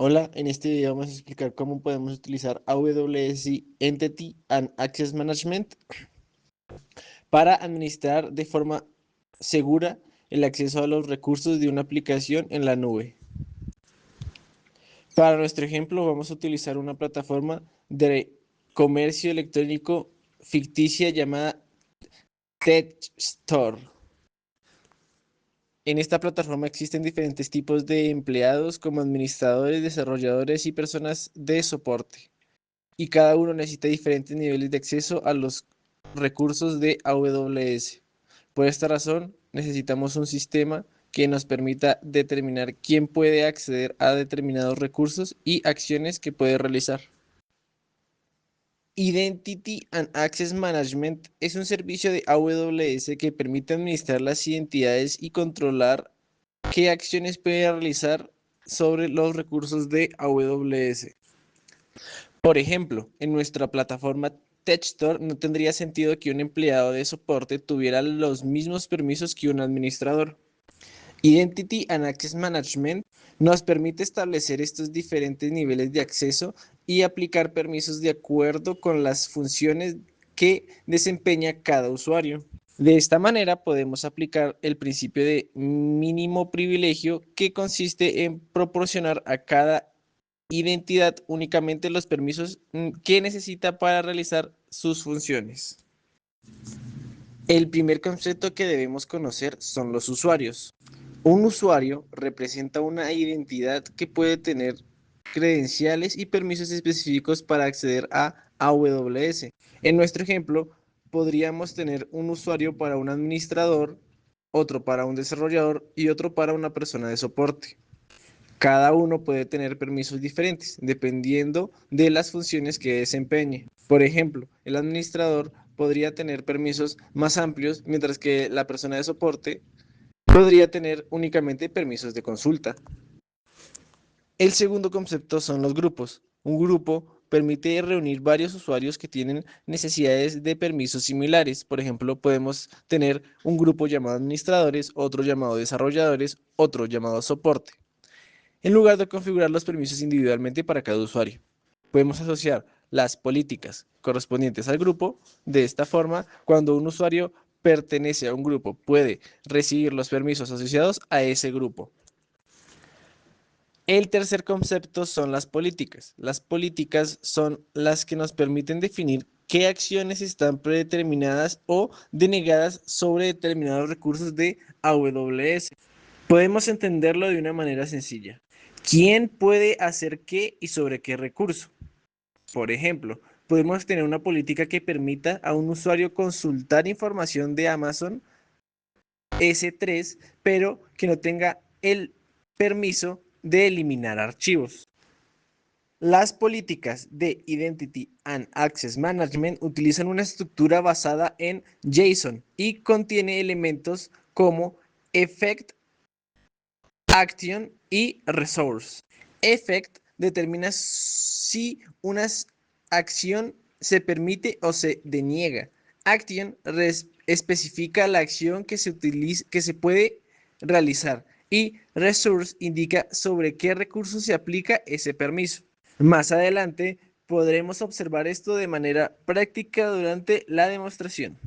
Hola, en este video vamos a explicar cómo podemos utilizar AWS Entity and Access Management para administrar de forma segura el acceso a los recursos de una aplicación en la nube. Para nuestro ejemplo, vamos a utilizar una plataforma de comercio electrónico ficticia llamada TechStore. En esta plataforma existen diferentes tipos de empleados como administradores, desarrolladores y personas de soporte, y cada uno necesita diferentes niveles de acceso a los recursos de AWS. Por esta razón, necesitamos un sistema que nos permita determinar quién puede acceder a determinados recursos y acciones que puede realizar. Identity and Access Management es un servicio de AWS que permite administrar las identidades y controlar qué acciones puede realizar sobre los recursos de AWS. Por ejemplo, en nuestra plataforma TechStore no tendría sentido que un empleado de soporte tuviera los mismos permisos que un administrador. Identity and Access Management nos permite establecer estos diferentes niveles de acceso y aplicar permisos de acuerdo con las funciones que desempeña cada usuario. De esta manera podemos aplicar el principio de mínimo privilegio, que consiste en proporcionar a cada identidad únicamente los permisos que necesita para realizar sus funciones. El primer concepto que debemos conocer son los usuarios. Un usuario representa una identidad que puede tener credenciales y permisos específicos para acceder a AWS. En nuestro ejemplo, podríamos tener un usuario para un administrador, otro para un desarrollador y otro para una persona de soporte. Cada uno puede tener permisos diferentes dependiendo de las funciones que desempeñe. Por ejemplo, el administrador podría tener permisos más amplios, mientras que la persona de soporte podría tener únicamente permisos de consulta. El segundo concepto son los grupos. Un grupo permite reunir varios usuarios que tienen necesidades de permisos similares. Por ejemplo, podemos tener un grupo llamado administradores, otro llamado desarrolladores, otro llamado soporte, en lugar de configurar los permisos individualmente para cada usuario. Podemos asociar las políticas correspondientes al grupo. De esta forma, cuando un usuario pertenece a un grupo, puede recibir los permisos asociados a ese grupo. El tercer concepto son las políticas. Las políticas son las que nos permiten definir qué acciones están predeterminadas o denegadas sobre determinados recursos de AWS. Podemos entenderlo de una manera sencilla. ¿Quién puede hacer qué y sobre qué recurso? Por ejemplo, podemos tener una política que permita a un usuario consultar información de Amazon S3, pero que no tenga el permiso de eliminar archivos. Las políticas de Identity and Access Management utilizan una estructura basada en JSON y contiene elementos como effect, action y resource. Effect determina si una acción se permite o se deniega. Action especifica la acción que se puede realizar, y resource indica sobre qué recurso se aplica ese permiso. Más adelante podremos observar esto de manera práctica durante la demostración.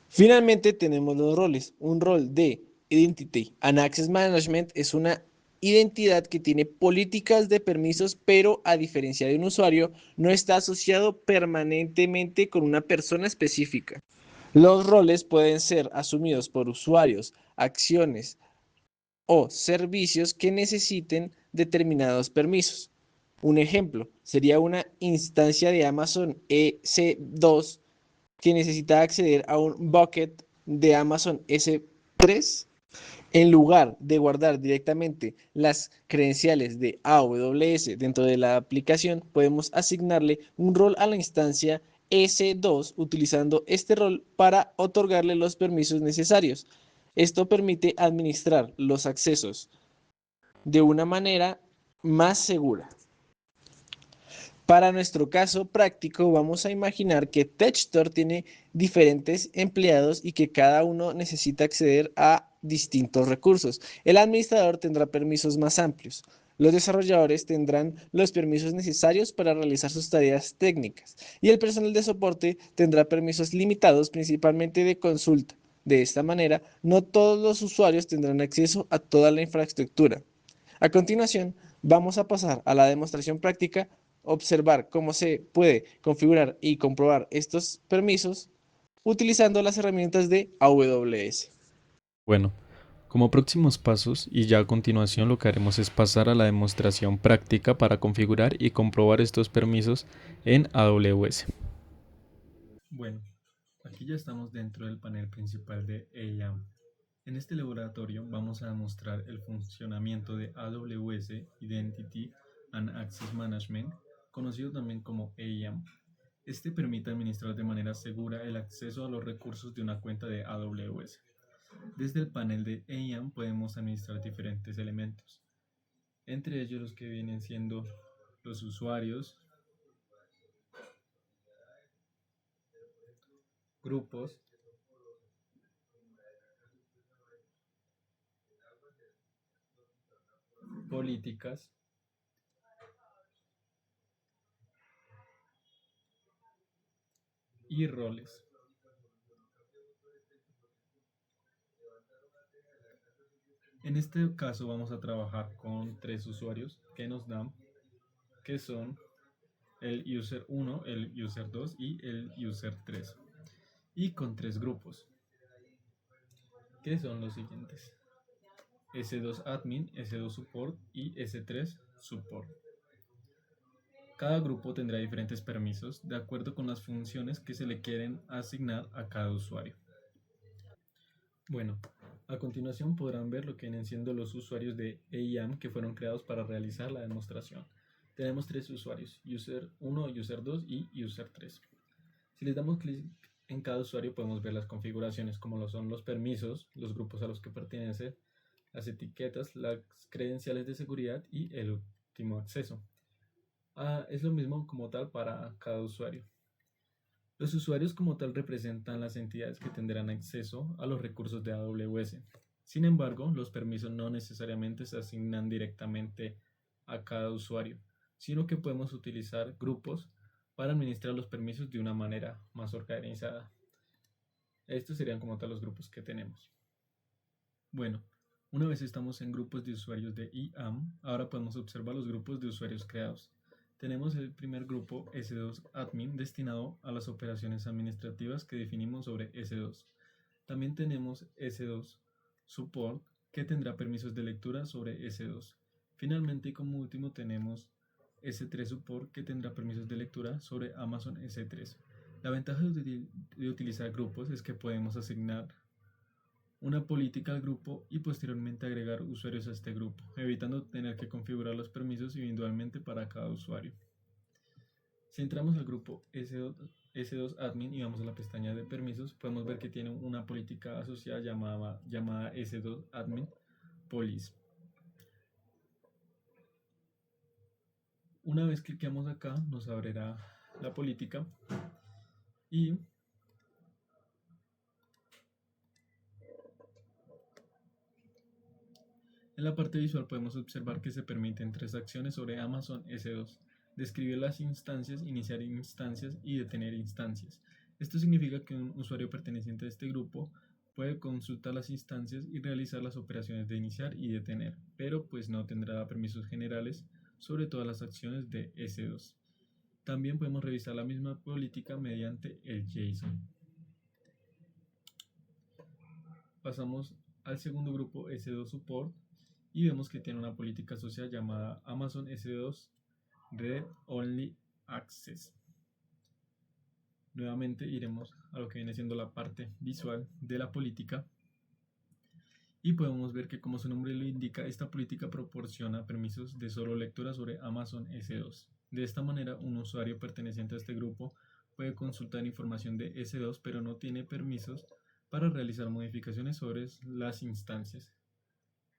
Finalmente tenemos los roles. Un rol de Identity and Access Management es una identidad que tiene políticas de permisos, pero a diferencia de un usuario, no está asociado permanentemente con una persona específica. Los roles pueden ser asumidos por usuarios, acciones o servicios que necesiten determinados permisos. Un ejemplo sería una instancia de Amazon EC2 que necesita acceder a un bucket de Amazon S3. En lugar de guardar directamente las credenciales de AWS dentro de la aplicación, podemos asignarle un rol a la instancia S2 utilizando este rol para otorgarle los permisos necesarios. Esto permite administrar los accesos de una manera más segura. Para nuestro caso práctico, vamos a imaginar que TechStore tiene diferentes empleados y que cada uno necesita acceder a distintos recursos. El administrador tendrá permisos más amplios. Los desarrolladores tendrán los permisos necesarios para realizar sus tareas técnicas y el personal de soporte tendrá permisos limitados principalmente de consulta. De esta manera, no todos los usuarios tendrán acceso a toda la infraestructura. A continuación, vamos a pasar a la demostración práctica, observar cómo se puede configurar y comprobar estos permisos utilizando las herramientas de AWS. Bueno, como próximos pasos y ya a continuación lo que haremos es pasar a la demostración práctica para configurar y comprobar estos permisos en AWS. Bueno, aquí ya estamos dentro del panel principal de AAM. En este laboratorio vamos a demostrar el funcionamiento de AWS Identity and Access Management, conocido también como AAM. Este permite administrar de manera segura el acceso a los recursos de una cuenta de AWS. Desde el panel de AAM podemos administrar diferentes elementos, entre ellos los que vienen siendo los usuarios, grupos, políticas y roles. En este caso vamos a trabajar con tres usuarios que nos dan, que son el user 1, el user 2 y el user 3. Y con tres grupos, que son los siguientes: S2 admin, S2 support y S3 support. Cada grupo tendrá diferentes permisos de acuerdo con las funciones que se le quieren asignar a cada usuario. Bueno, a continuación podrán ver lo que vienen siendo los usuarios de AIAM que fueron creados para realizar la demostración. Tenemos tres usuarios, user 1, user 2 y user 3. Si les damos clic en cada usuario podemos ver las configuraciones como lo son los permisos, los grupos a los que pertenece, las etiquetas, las credenciales de seguridad y el último acceso. Es lo mismo como tal para cada usuario. Los usuarios como tal representan las entidades que tendrán acceso a los recursos de AWS. Sin embargo, los permisos no necesariamente se asignan directamente a cada usuario, sino que podemos utilizar grupos para administrar los permisos de una manera más organizada. Estos serían como tal los grupos que tenemos. Bueno, una vez estamos en grupos de usuarios de IAM, ahora podemos observar los grupos de usuarios creados. Tenemos el primer grupo S2 Admin destinado a las operaciones administrativas que definimos sobre S2. También tenemos S2 Support que tendrá permisos de lectura sobre S2. Finalmente y como último tenemos S3 Support que tendrá permisos de lectura sobre Amazon S3. La ventaja de utilizar grupos es que podemos asignar una política al grupo y posteriormente agregar usuarios a este grupo, evitando tener que configurar los permisos individualmente para cada usuario. Si entramos al grupo S2 Admin y vamos a la pestaña de permisos, podemos ver que tiene una política asociada llamada S2 Admin Police. Una vez cliqueamos acá, nos abrirá la política y en la parte visual podemos observar que se permiten tres acciones sobre Amazon S2: describir las instancias, iniciar instancias y detener instancias. Esto significa que un usuario perteneciente a este grupo puede consultar las instancias y realizar las operaciones de iniciar y detener, pero pues no tendrá permisos generales sobre todas las acciones de S2. También podemos revisar la misma política mediante el JSON. Pasamos al segundo grupo S2 Support y vemos que tiene una política social llamada Amazon S2 Read Only Access. Nuevamente iremos a lo que viene siendo la parte visual de la política y podemos ver que, como su nombre lo indica, esta política proporciona permisos de solo lectura sobre Amazon S2. De esta manera, un usuario perteneciente a este grupo puede consultar información de S2 pero no tiene permisos para realizar modificaciones sobre las instancias.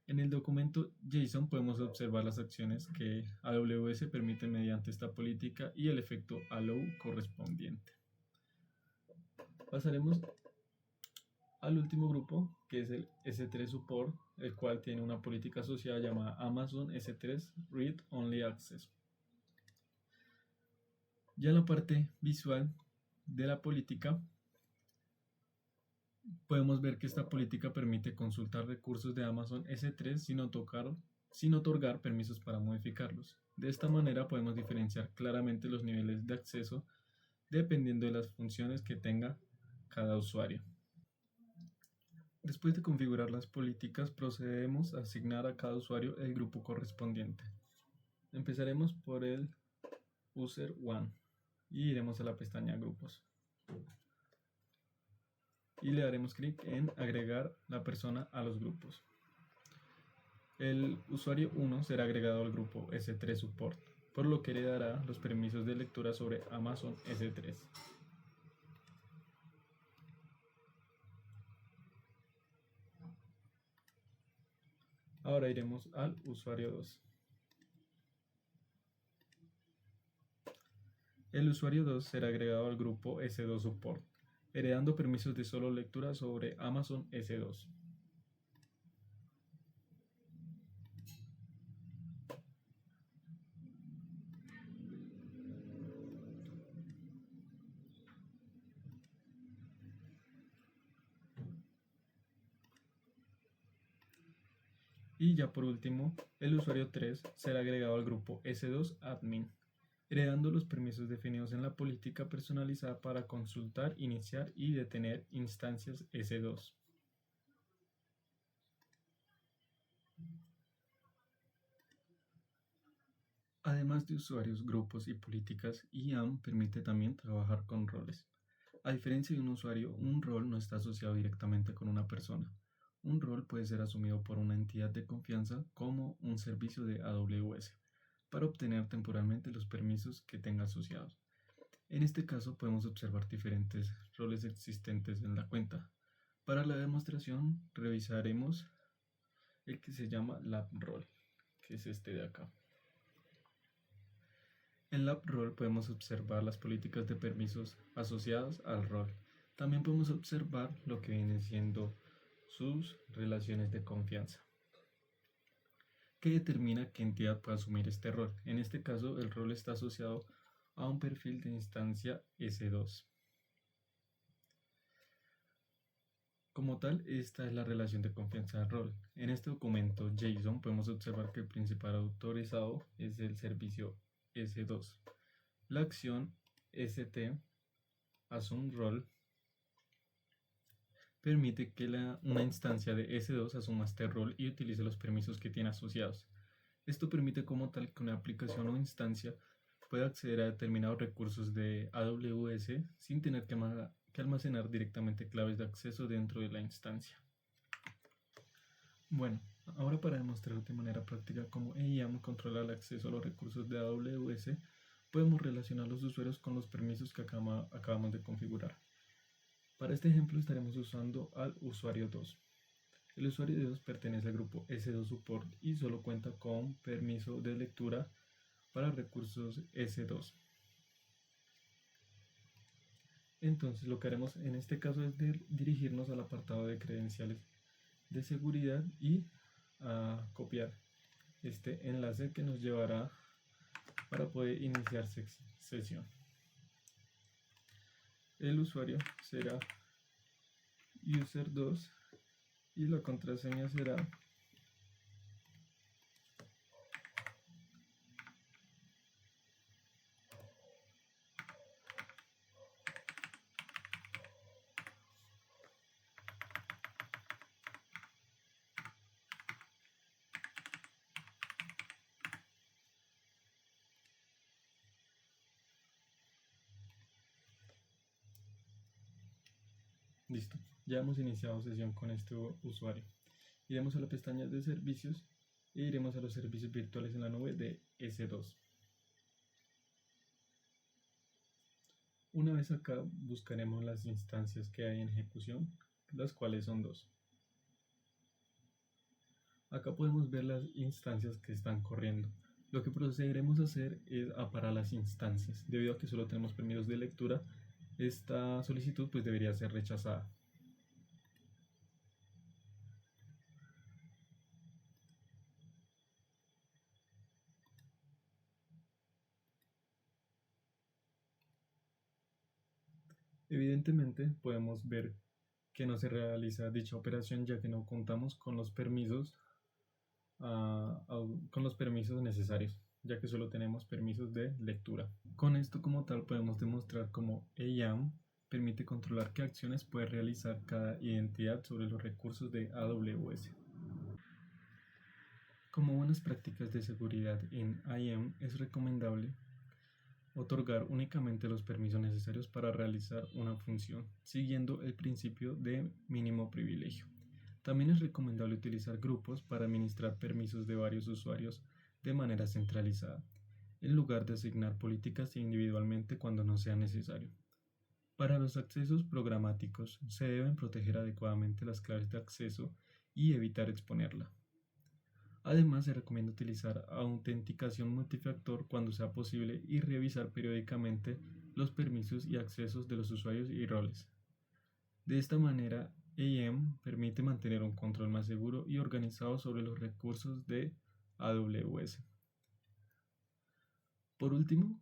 En el documento JSON podemos observar las acciones que AWS permite mediante esta política y el efecto allow correspondiente. Pasaremos al último grupo, que es el S3 Support, el cual tiene una política asociada llamada Amazon S3 Read Only Access. Ya en la parte visual de la política, podemos ver que esta política permite consultar recursos de Amazon S3 sin otorgar permisos para modificarlos. De esta manera podemos diferenciar claramente los niveles de acceso dependiendo de las funciones que tenga cada usuario. Después de configurar las políticas, procedemos a asignar a cada usuario el grupo correspondiente. Empezaremos por el User 1 y iremos a la pestaña Grupos. Y le daremos clic en Agregar la persona a los grupos. El usuario 1 será agregado al grupo S3 Support, por lo que le dará los permisos de lectura sobre Amazon S3. Ahora iremos al usuario 2. El usuario 2 será agregado al grupo S2 Support, heredando permisos de solo lectura sobre Amazon S2. Y ya por último, el usuario 3 será agregado al grupo S2 Admin, heredando los permisos definidos en la política personalizada para consultar, iniciar y detener instancias S2. Además de usuarios, grupos y políticas, IAM permite también trabajar con roles. A diferencia de un usuario, un rol no está asociado directamente con una persona. Un rol puede ser asumido por una entidad de confianza como un servicio de AWS para obtener temporalmente los permisos que tenga asociados. En este caso podemos observar diferentes roles existentes en la cuenta. Para la demostración revisaremos el que se llama Lab Role, que es este de acá. En Lab Role podemos observar las políticas de permisos asociadas al rol. También podemos observar lo que viene siendo sus relaciones de confianza, que determina qué entidad puede asumir este rol. En este caso, el rol está asociado a un perfil de instancia S2. Como tal, esta es la relación de confianza del rol. En este documento JSON podemos observar que el principal autorizado es el servicio S2. La acción ST Assume Role permite que una instancia de S2 asuma este rol y utilice los permisos que tiene asociados. Esto permite como tal que una aplicación o instancia pueda acceder a determinados recursos de AWS sin tener que almacenar directamente claves de acceso dentro de la instancia. Bueno, ahora para demostrar de manera práctica cómo EIAM controla el acceso a los recursos de AWS, podemos relacionar los usuarios con los permisos que acabamos de configurar. Para este ejemplo estaremos usando al usuario 2. El usuario 2 pertenece al grupo S2 Support y solo cuenta con permiso de lectura para recursos S2. Entonces lo que haremos en este caso es dirigirnos al apartado de credenciales de seguridad y a copiar este enlace que nos llevará para poder iniciar sesión. El usuario será user2 y la contraseña será listo. Ya hemos iniciado sesión con este usuario. Iremos a la pestaña de servicios e iremos a los servicios virtuales en la nube de S2. Una vez acá buscaremos las instancias que hay en ejecución, las cuales son dos. Acá podemos ver las instancias que están corriendo. Lo que procederemos a hacer es aparar las instancias. Debido a que solo tenemos permisos de lectura, esta solicitud pues debería ser rechazada. Evidentemente, podemos ver que no se realiza dicha operación ya que no contamos con los permisos, necesarios, ya que solo tenemos permisos de lectura. Con esto como tal podemos demostrar cómo EIAM permite controlar qué acciones puede realizar cada identidad sobre los recursos de AWS. Como buenas prácticas de seguridad en IAM es recomendable otorgar únicamente los permisos necesarios para realizar una función, siguiendo el principio de mínimo privilegio. También es recomendable utilizar grupos para administrar permisos de varios usuarios de manera centralizada, en lugar de asignar políticas individualmente cuando no sea necesario. Para los accesos programáticos se deben proteger adecuadamente las claves de acceso y evitar exponerla. Además, se recomienda utilizar autenticación multifactor cuando sea posible y revisar periódicamente los permisos y accesos de los usuarios y roles. De esta manera, AEM permite mantener un control más seguro y organizado sobre los recursos de AWS. Por último,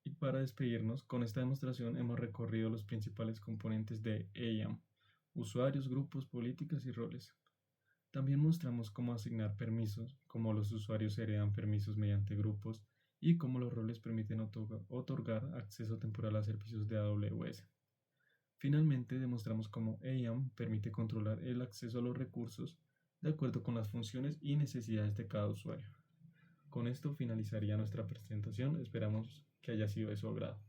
y para despedirnos, con esta demostración hemos recorrido los principales componentes de AEM: usuarios, grupos, políticas y roles. También mostramos cómo asignar permisos, cómo los usuarios heredan permisos mediante grupos y cómo los roles permiten otorgar acceso temporal a servicios de AWS. Finalmente, demostramos cómo AIAM permite controlar el acceso a los recursos de acuerdo con las funciones y necesidades de cada usuario. Con esto finalizaría nuestra presentación. Esperamos que haya sido de su agrado.